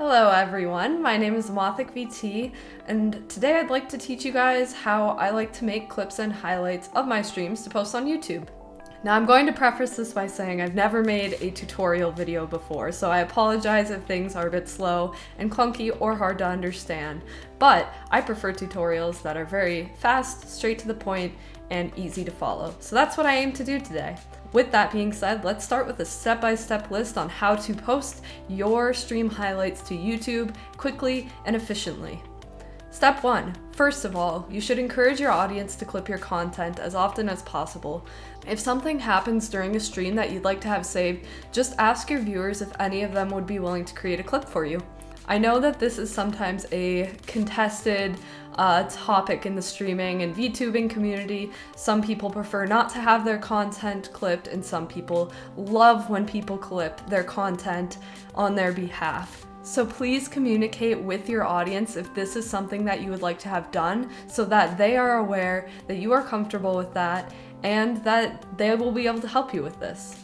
Hello everyone, my name is VT, and today I'd like to teach you guys how I like to make clips and highlights of my streams to post on YouTube. Now I'm going to preface this by saying I've never made a tutorial video before, so I apologize if things are a bit slow and clunky or hard to understand, but I prefer tutorials that are very fast, straight to the point, and easy to follow. So that's what I aim to do today. With that being said, let's start with a step-by-step list on how to post your stream highlights to YouTube quickly and efficiently. Step 1. First of all, you should encourage your audience to clip your content as often as possible. If something happens during a stream that you'd like to have saved, just ask your viewers if any of them would be willing to create a clip for you. I know that this is sometimes a contested topic in the streaming and VTubing community. Some people prefer not to have their content clipped, and some people love when people clip their content on their behalf. So please communicate with your audience if this is something that you would like to have done, so that they are aware that you are comfortable with that and that they will be able to help you with this.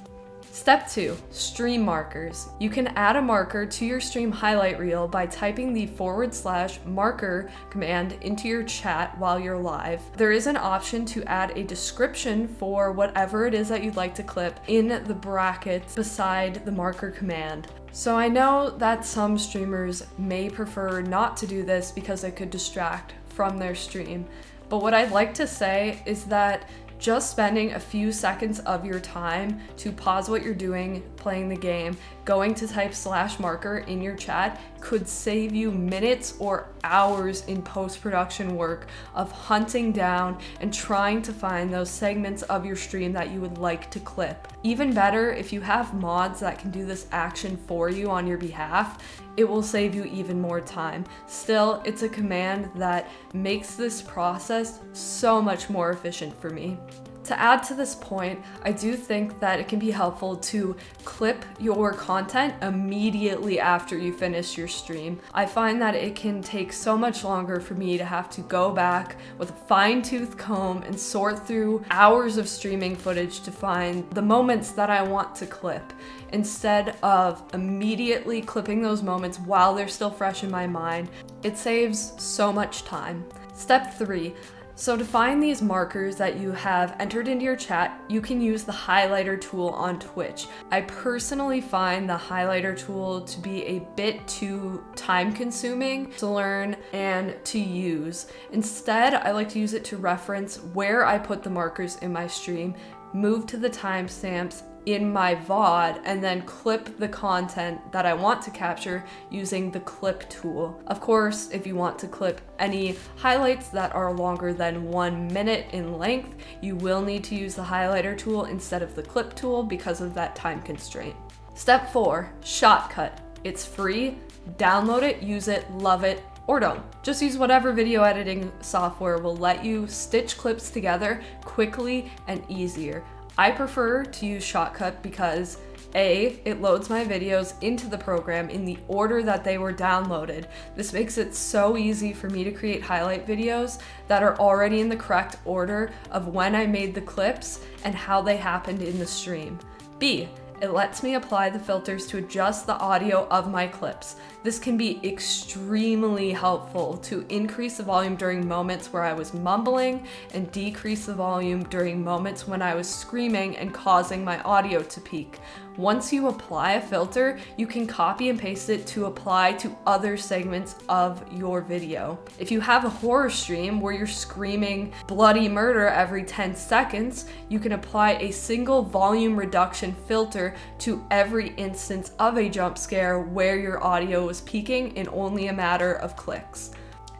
Step 2. Stream markers. You can add a marker to your stream highlight reel by typing the /marker command into your chat while you're live. There is an option to add a description for whatever it is that you'd like to clip in the brackets beside the marker command. So I know that some streamers may prefer not to do this because it could distract from their stream, but what I'd like to say is that just spending a few seconds of your time to pause what you're doing, playing the game, going to type /marker in your chat could save you minutes or hours in post-production work of hunting down and trying to find those segments of your stream that you would like to clip. Even better, if you have mods that can do this action for you on your behalf, it will save you even more time. Still, it's a command that makes this process so much more efficient for me. To add to this point, I do think that it can be helpful to clip your content immediately after you finish your stream. I find that it can take so much longer for me to have to go back with a fine-tooth comb and sort through hours of streaming footage to find the moments that I want to clip, instead of immediately clipping those moments while they're still fresh in my mind. It saves so much time. Step 3. So to find these markers that you have entered into your chat, you can use the highlighter tool on Twitch. I personally find the highlighter tool to be a bit too time-consuming to learn and to use. Instead, I like to use it to reference where I put the markers in my stream, move to the timestamps in my VOD, and then clip the content that I want to capture using the clip tool. Of course, if you want to clip any highlights that are longer than 1 minute in length, you will need to use the highlighter tool instead of the clip tool because of that time constraint. Step 4, ShotCut. It's free, download it, use it, love it, or don't. Just use whatever video editing software will let you stitch clips together quickly and easier. I prefer to use ShotCut because A, it loads my videos into the program in the order that they were downloaded. This makes it so easy for me to create highlight videos that are already in the correct order of when I made the clips and how they happened in the stream. B, it lets me apply the filters to adjust the audio of my clips. This can be extremely helpful to increase the volume during moments where I was mumbling and decrease the volume during moments when I was screaming and causing my audio to peak. Once you apply a filter, you can copy and paste it to apply to other segments of your video. If you have a horror stream where you're screaming bloody murder every 10 seconds, you can apply a single volume reduction filter to every instance of a jump scare where your audio was peaking in only a matter of clicks.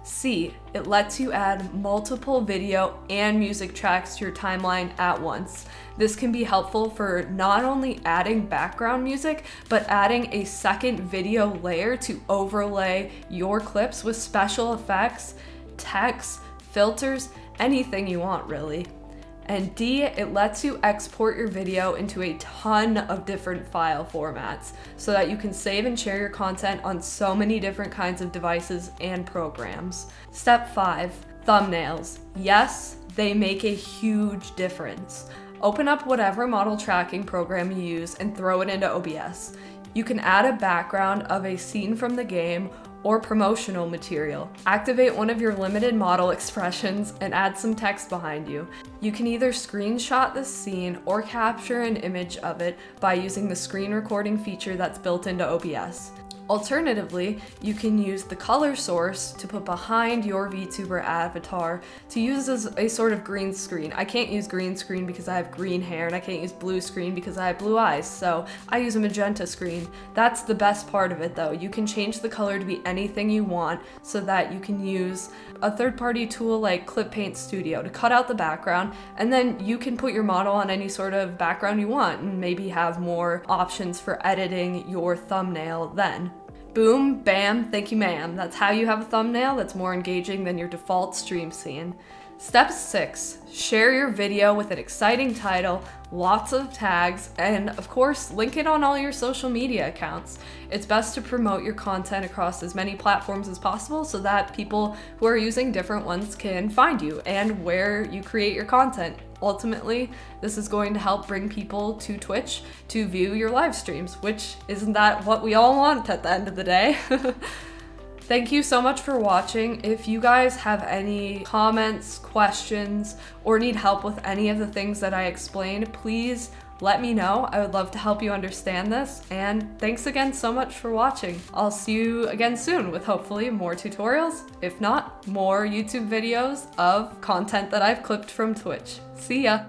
C, it lets you add multiple video and music tracks to your timeline at once. This can be helpful for not only adding background music, but adding a second video layer to overlay your clips with special effects, text, filters, anything you want really. And D, it lets you export your video into a ton of different file formats so that you can save and share your content on so many different kinds of devices and programs. Step 5, thumbnails. Yes, they make a huge difference. Open up whatever model tracking program you use and throw it into OBS. you can add a background of a scene from the game or promotional material. Activate one of your limited model expressions and add some text behind you. You can either screenshot the scene or capture an image of it by using the screen recording feature that's built into OBS. Alternatively, you can use the color source to put behind your VTuber avatar to use as a sort of green screen. I can't use green screen because I have green hair, and I can't use blue screen because I have blue eyes, so I use a magenta screen. That's the best part of it though. You can change the color to be anything you want so that you can use a third-party tool like Clip Paint Studio to cut out the background, and then you can put your model on any sort of background you want and maybe have more options for editing your thumbnail then. Boom, bam, thank you ma'am. That's how you have a thumbnail that's more engaging than your default stream scene. Step 6, share your video with an exciting title, lots of tags, and of course, link it on all your social media accounts. It's best to promote your content across as many platforms as possible so that people who are using different ones can find you and where you create your content. Ultimately, this is going to help bring people to Twitch to view your live streams, which isn't that what we all want at the end of the day? Thank you so much for watching. If you guys have any comments, questions, or need help with any of the things that I explained, please let me know. I would love to help you understand this, and thanks again so much for watching. I'll see you again soon with hopefully more tutorials, if not more YouTube videos of content that I've clipped from Twitch. See ya!